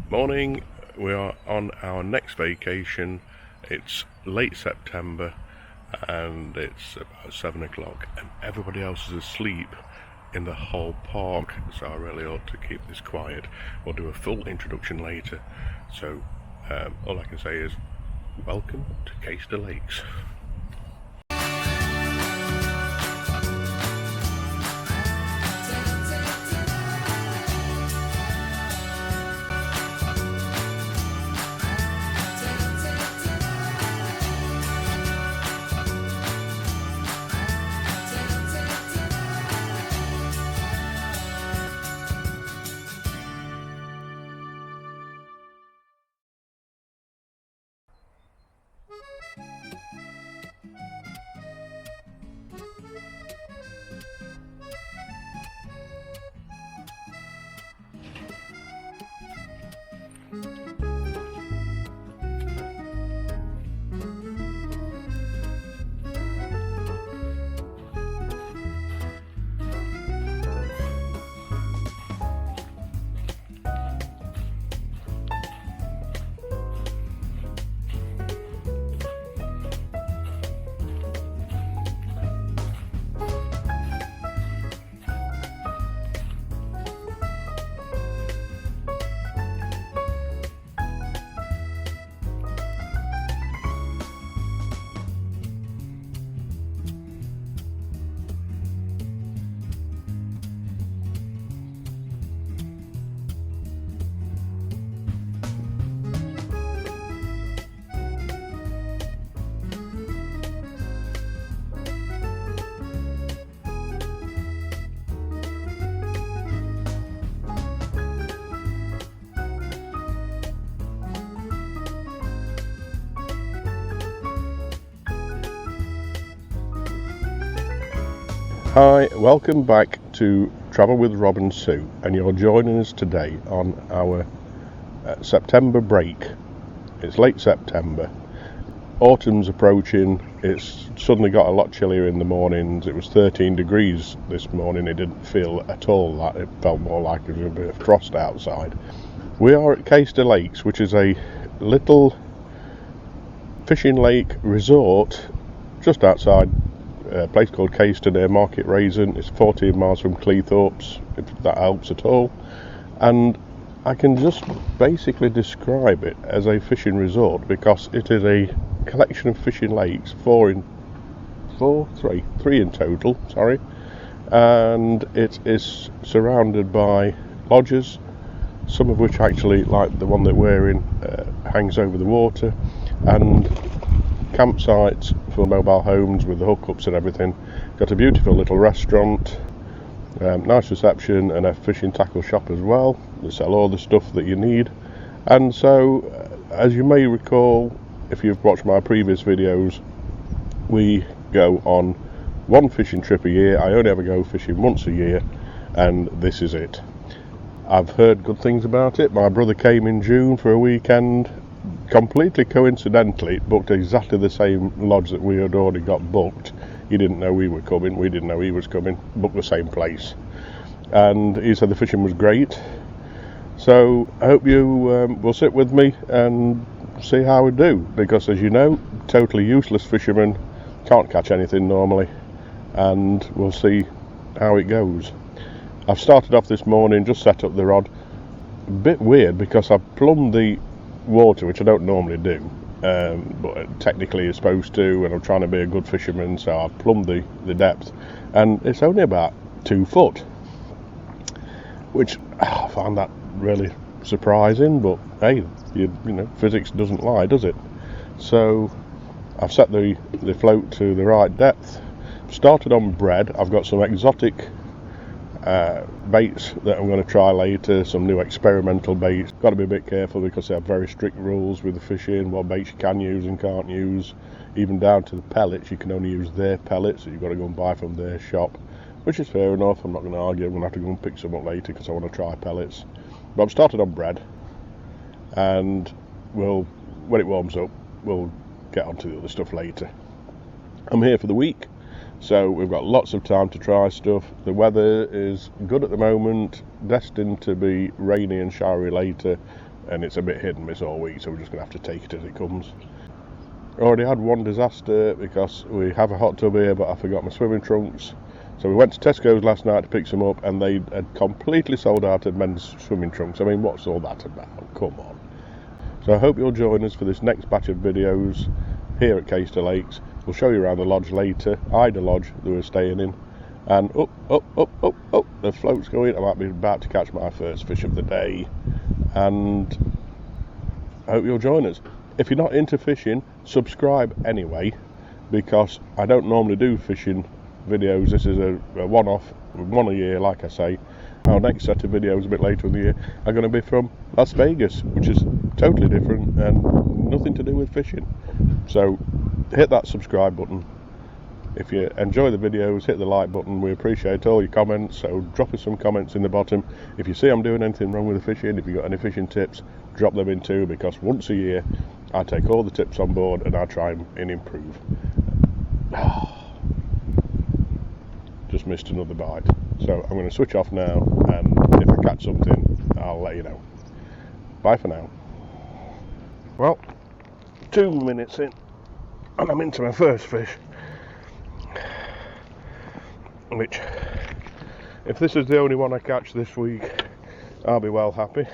Morning, we are on our next vacation. It's late September and it's about 7 o'clock and everybody else is asleep in the whole park, so I really ought to keep this quiet. We'll do a full introduction later, so all I can say is welcome to Caistor Lakes. Hi, welcome back to Travel with Rob and Sue, and you're joining us today on our September break. It's late September, autumn's approaching, it's suddenly got a lot chillier in the mornings. It was 13 degrees this morning, it didn't feel at all that, it felt more like there was a bit of frost outside. We are at Caistor Lakes, which is a little fishing lake resort just outside a place called Caistor near Market Raisin. It's 14 miles from Cleethorpes, if that helps at all. And I can just basically describe it as a fishing resort because it is a collection of fishing lakes, three in total, sorry. And it is surrounded by lodges, some of which actually, like the one that we're in, hangs over the water, and campsites for mobile homes with the hookups and everything. Got a beautiful little restaurant, nice reception, and a fishing tackle shop as well. They sell all the stuff that you need. And so, as you may recall, if you've watched my previous videos, we go on one fishing trip a year. I only ever go fishing once a year, and this is it. I've heard good things about it. My brother came in June for a weekend. Completely coincidentally, booked exactly the same lodge that we had already got booked. He didn't know we were coming, we didn't know he was coming, booked the same place. And he said the fishing was great. So I hope you will sit with me and see how we do, because as you know, totally useless fishermen, can't catch anything normally, and we'll see how it goes. I've started off this morning, just set up the rod. A bit weird because I've plumbed the water, which I don't normally do, but technically you're supposed to, and I'm trying to be a good fisherman, so I've plumbed the depth, and it's only about 2 foot, which I find that really surprising, but hey, you know, physics doesn't lie, does it? So I've set the float to the right depth, started on bread. I've got some exotic baits that I'm going to try later, some new experimental baits. Got to be a bit careful because they have very strict rules with the fishing, what baits you can use and can't use, even down to the pellets. You can only use their pellets, so you've got to go and buy from their shop, which is fair enough. I'm not going to argue. I'm going to have to go and pick some up later because I want to try pellets. But I've started on bread, and when it warms up, we'll get onto the other stuff later. I'm here for the week, so we've got lots of time to try stuff. The weather is good at the moment, destined to be rainy and showery later, and it's a bit hit and miss all week, so we're just going to have to take it as it comes. Already had one disaster because we have a hot tub here, but I forgot my swimming trunks. So we went to Tesco's last night to pick some up, and they had completely sold out of men's swimming trunks. I mean, what's all that about? Come on. So I hope you'll join us for this next batch of videos here at Caistor Lakes. We'll show you around the lodge later, Ida Lodge that we're staying in. And up, the float's going. I might be about to catch my first fish of the day. And I hope you'll join us. If you're not into fishing, subscribe anyway, because I don't normally do fishing videos. This is a one-off, one a year, like I say. Our next set of videos a bit later in the year are going to be from Las Vegas, which is totally different and nothing to do with fishing. So hit that subscribe button. If you enjoy the videos, hit the like button. We appreciate all your comments, so drop us some comments in the bottom. If you see I'm doing anything wrong with the fishing, if you've got any fishing tips, drop them in too, because once a year I take all the tips on board and I try and improve. Just missed another bite, so I'm going to switch off now, and if I catch something I'll let you know. Bye for now. Well, 2 minutes in and I'm into my first fish, which, if this is the only one I catch this week, I'll be well happy.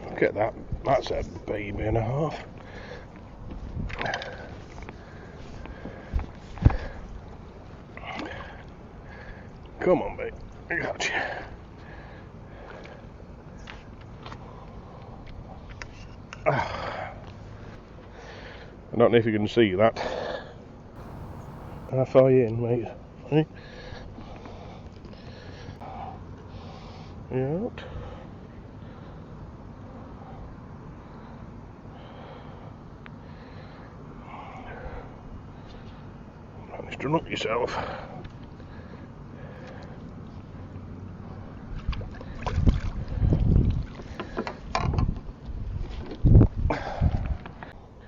Look at that, that's a baby and a half. Come on, babe, I got you. I don't know if you can see that. How far are you in, mate? Hey? You out? Managed to knock yourself.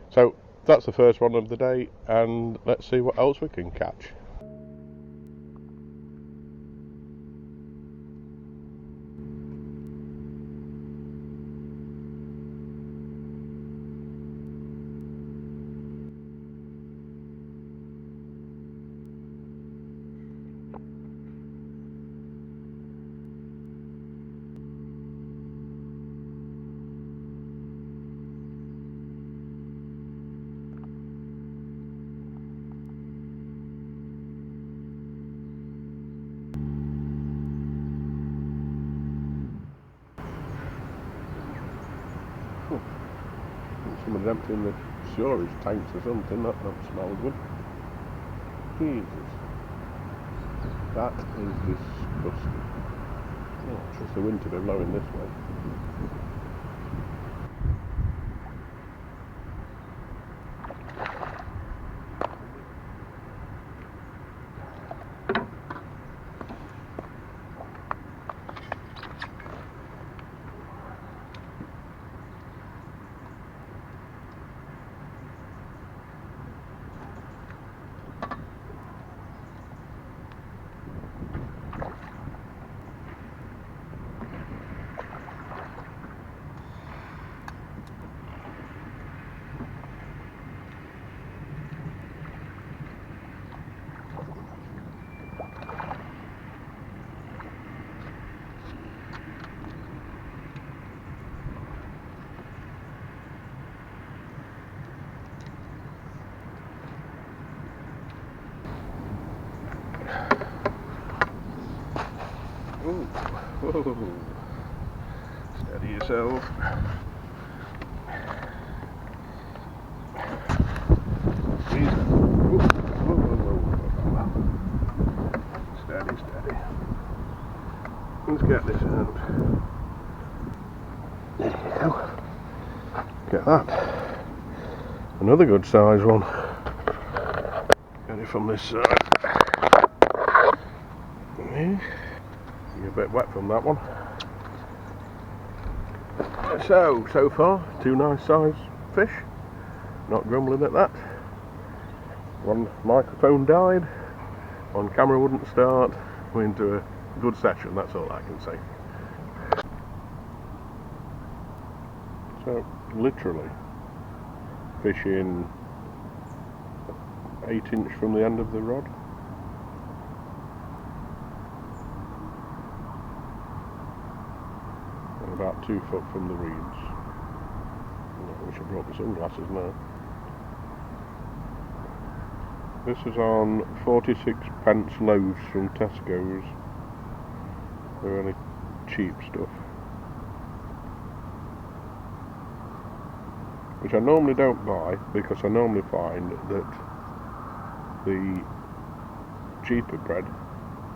So that's the first one of the day, and let's see what else we can catch. Someone's emptying the storage tanks or something. That don't smell good. Jesus, that is disgusting. Oh, trust the wind to be blowing this way. Ooh, whoa. Steady yourself. Whoa. Steady, steady. Let's get this out. There you go. Get that. Another good size one. Get it from this side. Yeah. You're a bit wet from that one. So far, two nice size fish. Not grumbling at that. One microphone died, one camera wouldn't start. We're into a good session, that's all I can say. So, literally fishing 8" from the end of the rod. And about 2 foot from the reeds. I wish I brought the sunglasses now. This is on 46p loaves from Tesco's. They're really cheap stuff, which I normally don't buy because I normally find that the cheaper bread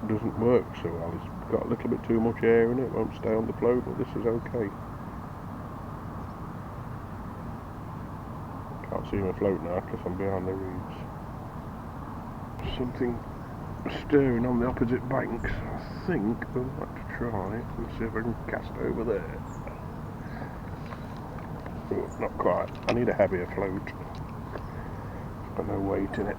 doesn't work so well. It's got a little bit too much air in it, won't stay on the float, but this is okay. Can't see my float now because I'm behind the reeds. Something stirring on the opposite banks. I think we'll have to try and see if I can cast over there. Oh, not quite. I need a heavier float. Got no weight in it.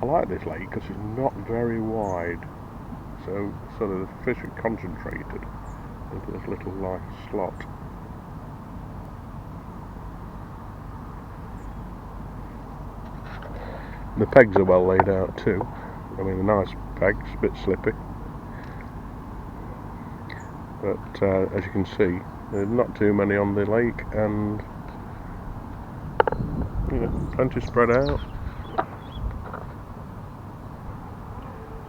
I like this lake because it's not very wide, so sort of the fish are concentrated into this little nice slot. The pegs are well laid out too. I mean, they're nice pegs, a bit slippy, but as you can see, there's not too many on the lake, and you know, plenty spread out.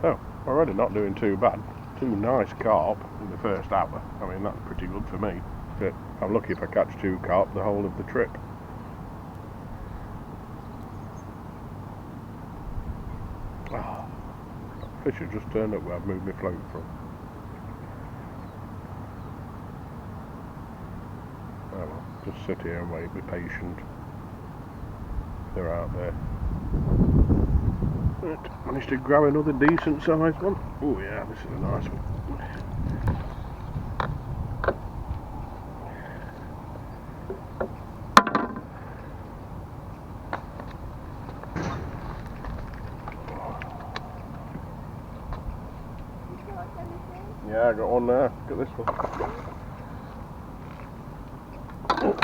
So, already not doing too bad. 2 nice carp in the first hour. I mean, that's pretty good for me. But I'm lucky if I catch 2 carp the whole of the trip. Oh, fish have just turned up where I've moved my float from. Oh well, just sit here and wait, be patient. They're out there. Right, managed to grab another decent sized one. Oh yeah, this is a nice one. Yeah, I got one there. Look at this one.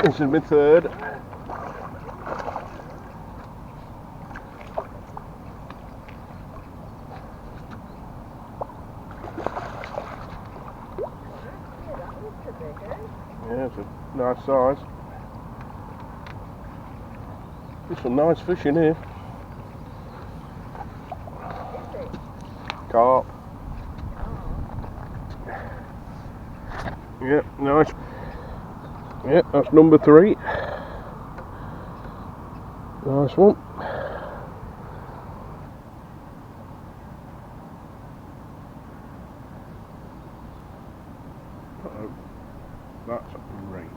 This is my third. Yeah, it's a nice size. There's some nice fish in here. Carp. Yeah, nice. Yeah, that's number 3. Nice one. Uh-oh. That's rain.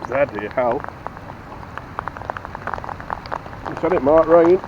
Bloody hell. I said it might rain.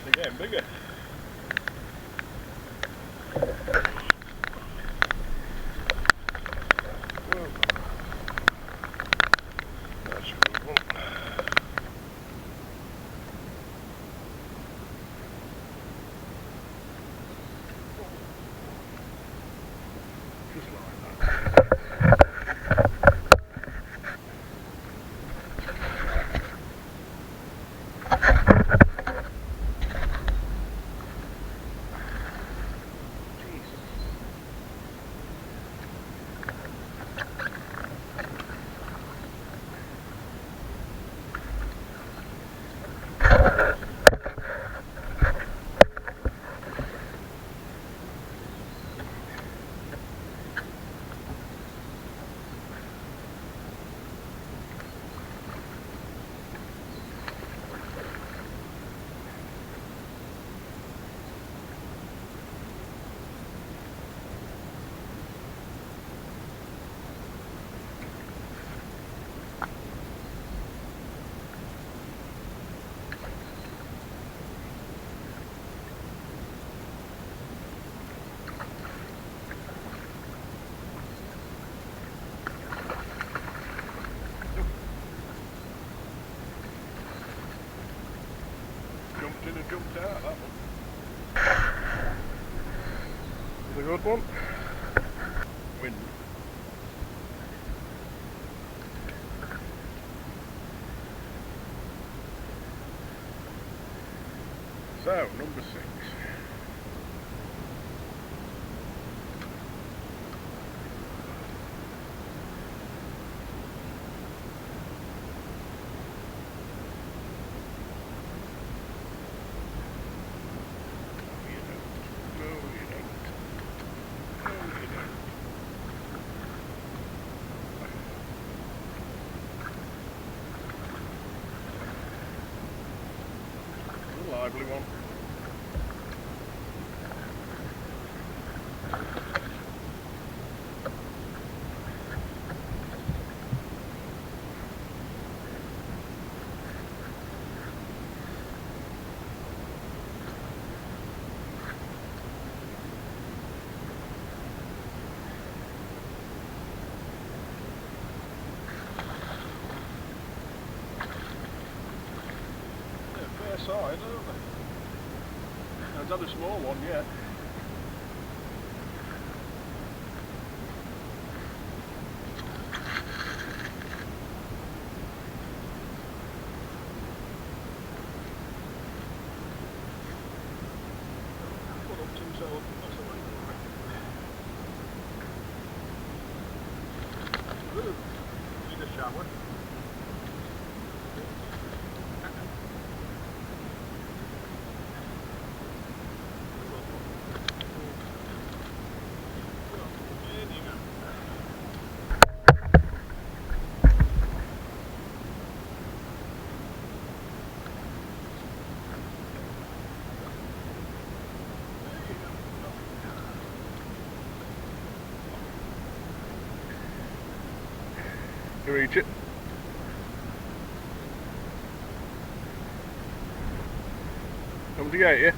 They're getting bigger. good one. Wind. So, number 6. Lively one. They're fair size, aren't they? I've had a small one yet. Put up to himself. That's the way. Ooh, need a shower. To reach it. Come to get you.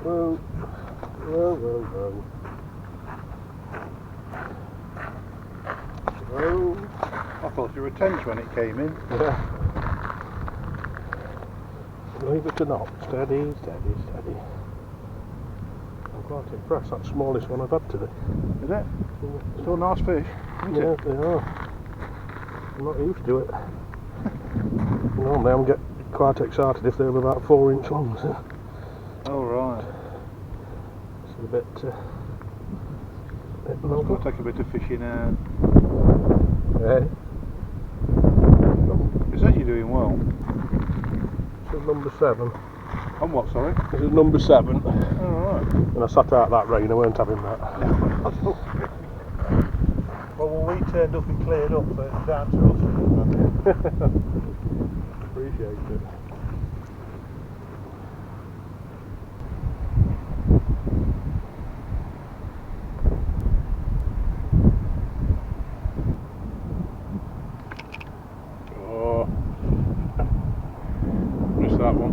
Whoa, whoa, whoa, whoa. Whoa. I thought you were tense when it came in. Yeah. Whoa. Leave it to knock. Steady, steady, steady. I'm quite impressed. That's the smallest one I've had today. Is it? Yeah. Still a nice fish, isn't it? They are. I'm not used to it. Normally I'm get quite excited if they were about 4 inch long. So. Oh right. It's a bit It's going to take a bit of fishing out. Yeah. Is that you doing well? This is number 7. On what, sorry? This is number 7. Alright. And I sat out that rain, I weren't having that. Well, when we turned up and cleared up, so it's down to us. Appreciate it. Oh, missed that one.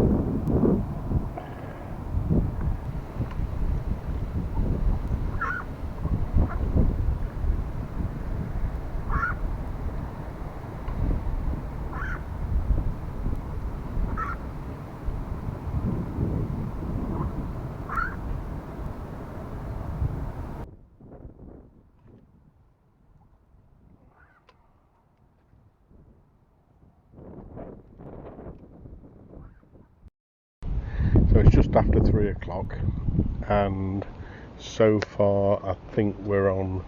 So it's just after 3 o'clock, and so far I think we're on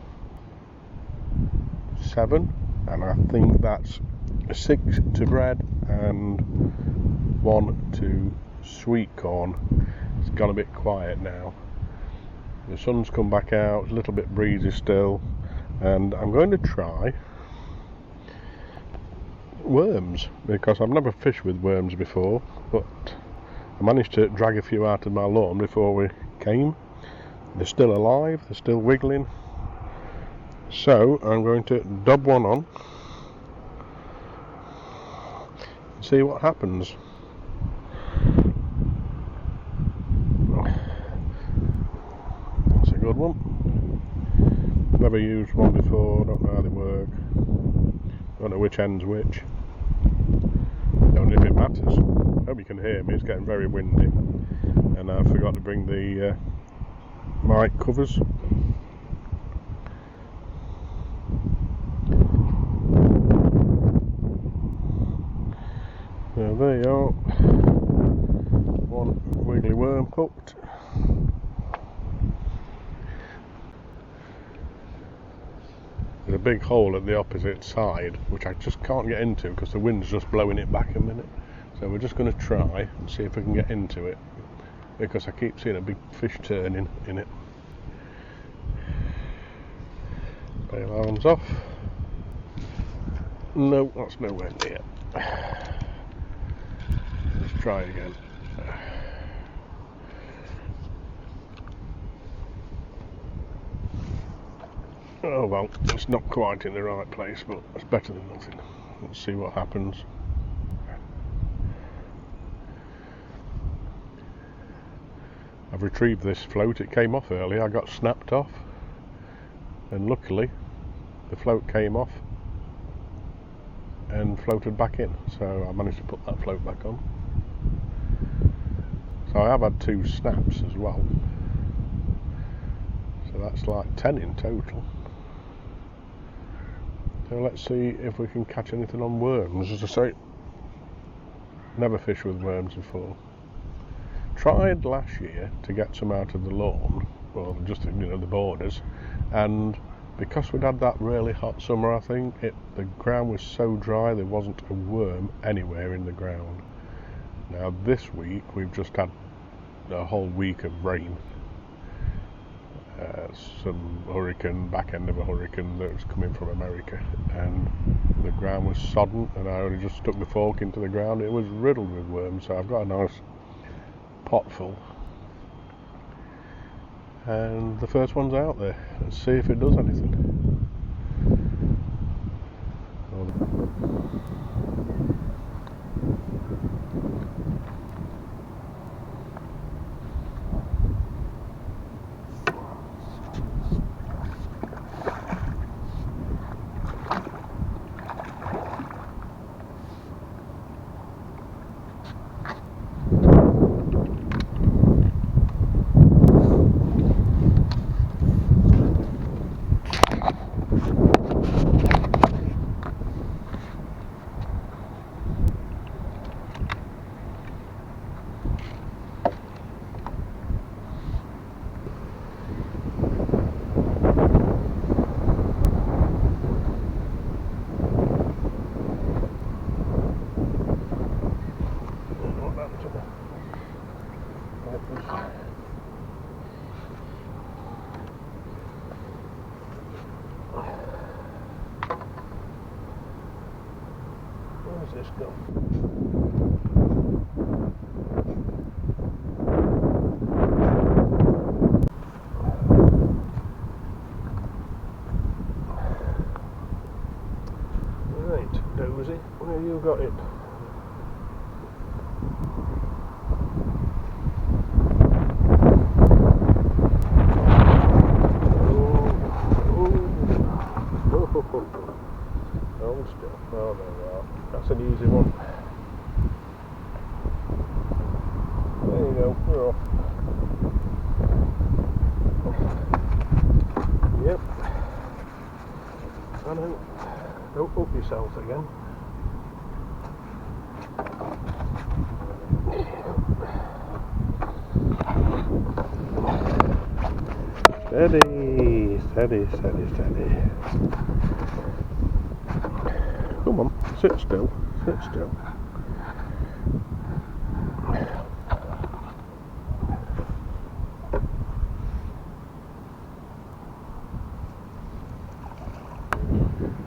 7, and I think that's 6 to bread and 1 to sweet corn. It's gone a bit quiet now. The sun's come back out, it's a little bit breezy still, and I'm going to try worms because I've never fished with worms before, but I managed to drag a few out of my lawn before we came. They're still alive, they're still wiggling. So I'm going to dub one on and see what happens. That's a good one. Never used one before, don't know how they work. Don't know which end's which. Don't know if it matters. Hope you can hear me, it's getting very windy. And I forgot to bring the mic covers. So there you are. One wiggly worm hooked. There's a big hole at the opposite side which I just can't get into because the wind's just blowing it back a minute. So we're just going to try and see if we can get into it, because I keep seeing a big fish turning in it. Bail arms off. No, that's nowhere near. Let's try again. Oh well, it's not quite in the right place, but it's better than nothing. Let's see what happens. I've retrieved this float. It came off earlier, I got snapped off, and luckily the float came off and floated back in, so I managed to put that float back on. So I have had 2 snaps as well, so that's like 10 in total. So let's see if we can catch anything on worms. As I say, never fished with worms before. Tried last year to get some out of the lawn, well, just the borders, and because we'd had that really hot summer, I think the ground was so dry there wasn't a worm anywhere in the ground. Now this week we've just had a whole week of rain, some hurricane, back end of a hurricane that was coming from America, and the ground was sodden, and I only just stuck the fork into the ground. It was riddled with worms, so I've got a nice pot full, and the first one's out there. Let's see if it does anything. this go? Right, Dozy, where you got it? Hold still. Oh, there we are. That's an easy one. There you go, we're off. Yep. I know. Don't up yourself again. Steady, steady, steady, steady. Come on, sit still, sit still.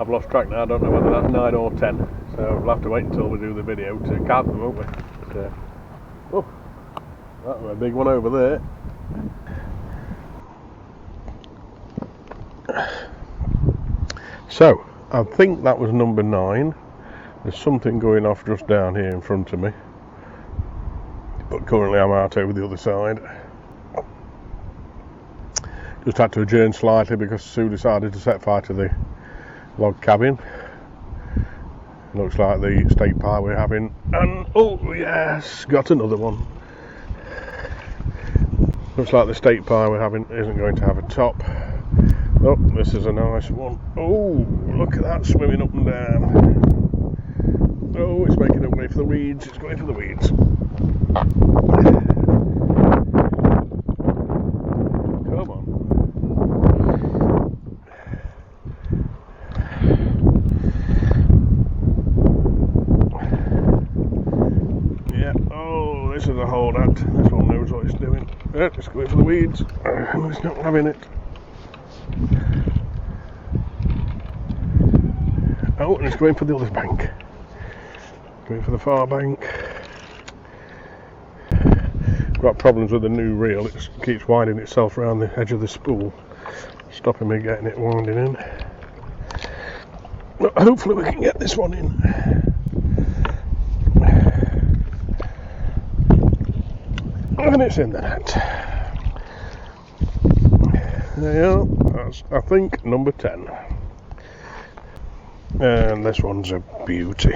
I've lost track now, I don't know whether that's 9 or 10, so we'll have to wait until we do the video to count them, won't we? But, oh, that was a big one over there. So, I think that was number 9. There's something going off just down here in front of me, but currently I'm out over the other side. Just had to adjourn slightly because Sue decided to set fire to the log cabin. Looks like the steak pie we're having, and oh yes, got another one. Looks like the steak pie we're having isn't going to have a top. Oh, this is a nice one. Oh, look at that swimming up and down. Oh, it's making its way for the weeds. It's going for the weeds. Come on. Yeah, oh, this is a holdout. This one knows what it's doing. Yeah, it's going for the weeds. It's not having it. Oh, and it's going for the other bank. Going for the far bank. Got problems with the new reel. It keeps winding itself around the edge of the spool, stopping me getting it winding in. But hopefully we can get this one in. And it's in the net. There you are. That's, I think, number 10. And this one's a beauty.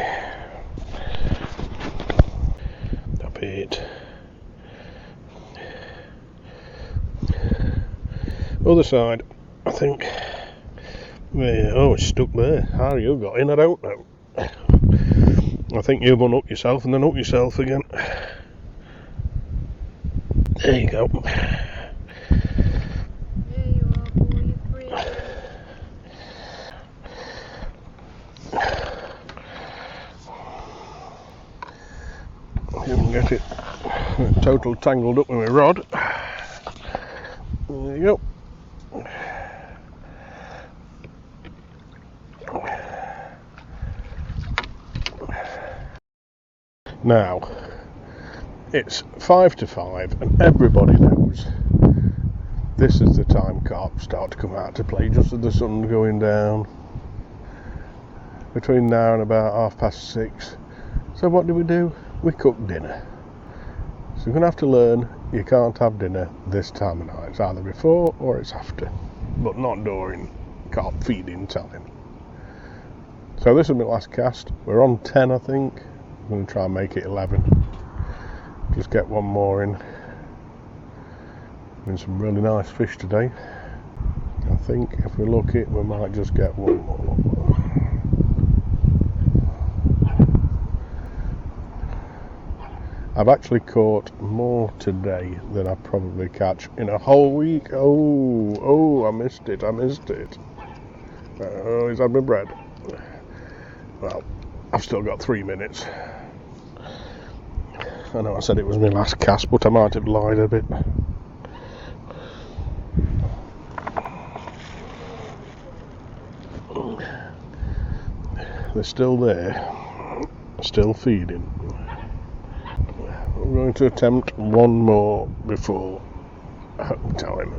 Up it. Other side, I think. Yeah, oh, it's stuck there. How you got in, I don't know. I think you've unhooked yourself and then hooked yourself again. There you go. You can get it total tangled up with my rod. There you go. Now, it's 5 to 5 and everybody knows this is the time carp start to come out to play, just as the sun's going down. Between now and about 6:30. So what do? We cook dinner. So you're going to have to learn you can't have dinner this time of night. It's either before or it's after, but not during carp feeding time. So this is my last cast. We're on 10, I think. I'm going to try and make it 11. Just get one more in. Been some really nice fish today. I think if we're lucky, we might just get one more. I've actually caught more today than I probably catch in a whole week. Oh, I missed it. Oh, he's had my bread. Well, I've still got 3 minutes. I know I said it was my last cast, but I might have lied a bit. They're still there. Still feeding. We're going to attempt one more before home time.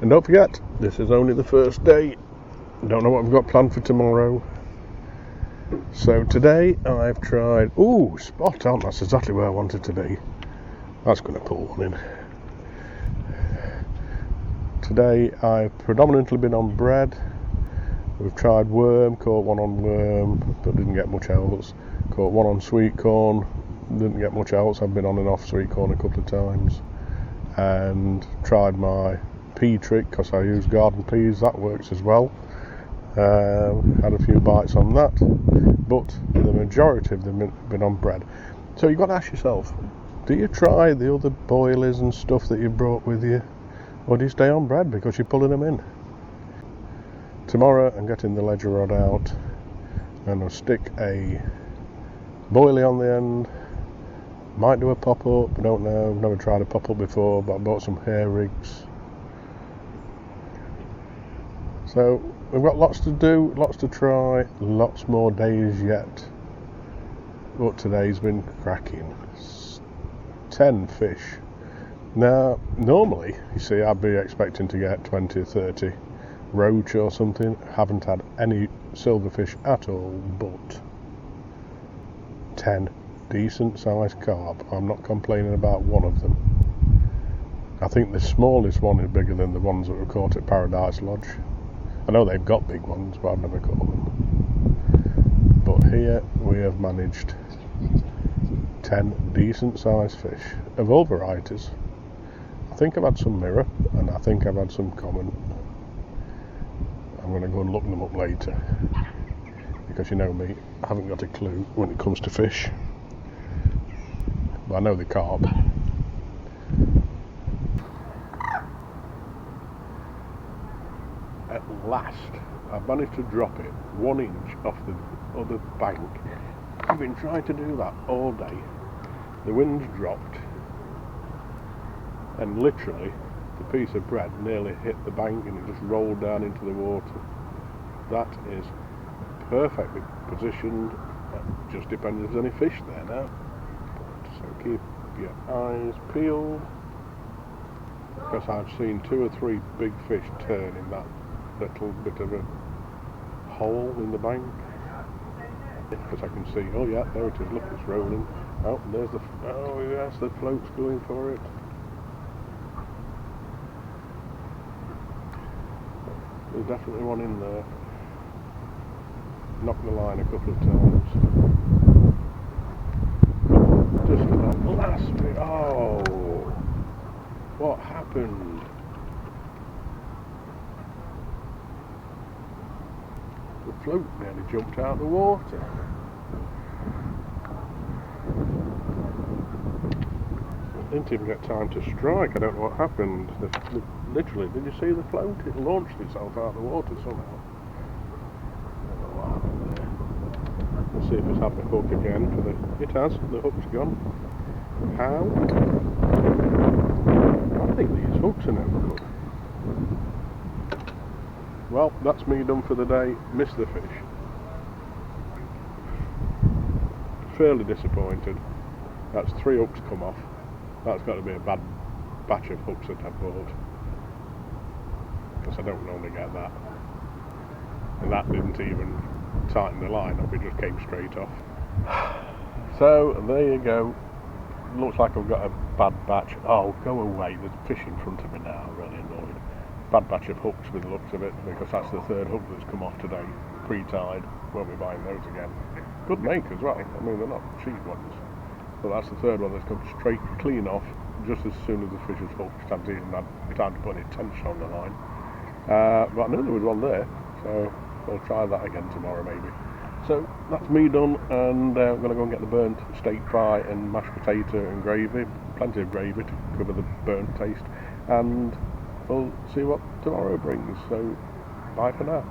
And don't forget, this is only the first day. Don't know what I've got planned for tomorrow. So today I've tried... Ooh, spot on, that's exactly where I wanted to be. That's going to pull one in. Today I've predominantly been on bread. We've tried worm, caught one on worm, but didn't get much else. Caught one on sweet corn, didn't get much else. I've been on and off sweet corn a couple of times. And tried my pea trick, because I use garden peas, that works as well. Had a few bites on that, but the majority of them have been on bread. So you've got to ask yourself, do you try the other boilies and stuff that you brought with you, or do you stay on bread because you're pulling them in? Tomorrow I'm getting the ledger rod out and I'll stick a boilie on the end. Might do a pop-up, I don't know, I've never tried a pop-up before, but I bought some hair rigs. So we've got lots to do, lots to try, lots more days yet. But today's been cracking. 10 fish. Now, normally, you see, I'd be expecting to get 20 or 30 roach or something. Haven't had any silverfish at all, but 10 decent sized carp. I'm not complaining about one of them. I think the smallest one is bigger than the ones that were caught at Paradise Lodge. I know they've got big ones, but I've never caught them. But here we have managed 10 decent sized fish of all varieties. I think I've had some mirror and I think I've had some common. I'm going to go and look them up later, because you know me, I haven't got a clue when it comes to fish, but I know the carp. At last I've managed to drop it 1 inch off the other bank. I've been trying to do that all day. The wind's dropped and literally the piece of bread nearly hit the bank and it just rolled down into the water. That is perfectly positioned. It just depends if there's any fish there now. So keep your eyes peeled, because I've seen 2 or 3 big fish turn in that little bit of a hole in the bank. Because I can see, oh yeah, there it is, look, it's rolling. Oh, there's the, oh yes, the float's going for it. There's definitely one in there. Knocked the line a couple of times. Just for that last bit. Oh, what happened? The float nearly jumped out of the water. I didn't even get time to strike. I don't know what happened. Literally, did you see the float? It launched itself out of the water somehow. I don't know what happened there. Let's see if it's had the hook again. It has. The hook's gone. How? I think these hooks are no good. Well, that's me done for the day. Missed the fish. Fairly disappointed. That's 3 hooks come off. That's got to be a bad batch of hooks that I've bought, because I don't normally get that. And that didn't even tighten the line up, it just came straight off. So there you go. Looks like I've got a bad batch. Oh, go away, there's fish in front of me now, I'm really annoyed. Bad batch of hooks with the looks of it, because that's the 3rd hook that's come off today, pre-tied. Won't be buying those again. Good make as well, I mean they're not cheap ones. But that's the 3rd one that's come straight clean off just as soon as the fish was hooked. I haven't even had time to put any tension on the line. But I knew there was one there, so we'll try that again tomorrow maybe. So that's me done, and I'm going to go and get the burnt steak pie and mashed potato and gravy. Plenty of gravy to cover the burnt taste. And we'll see what tomorrow brings. So bye for now.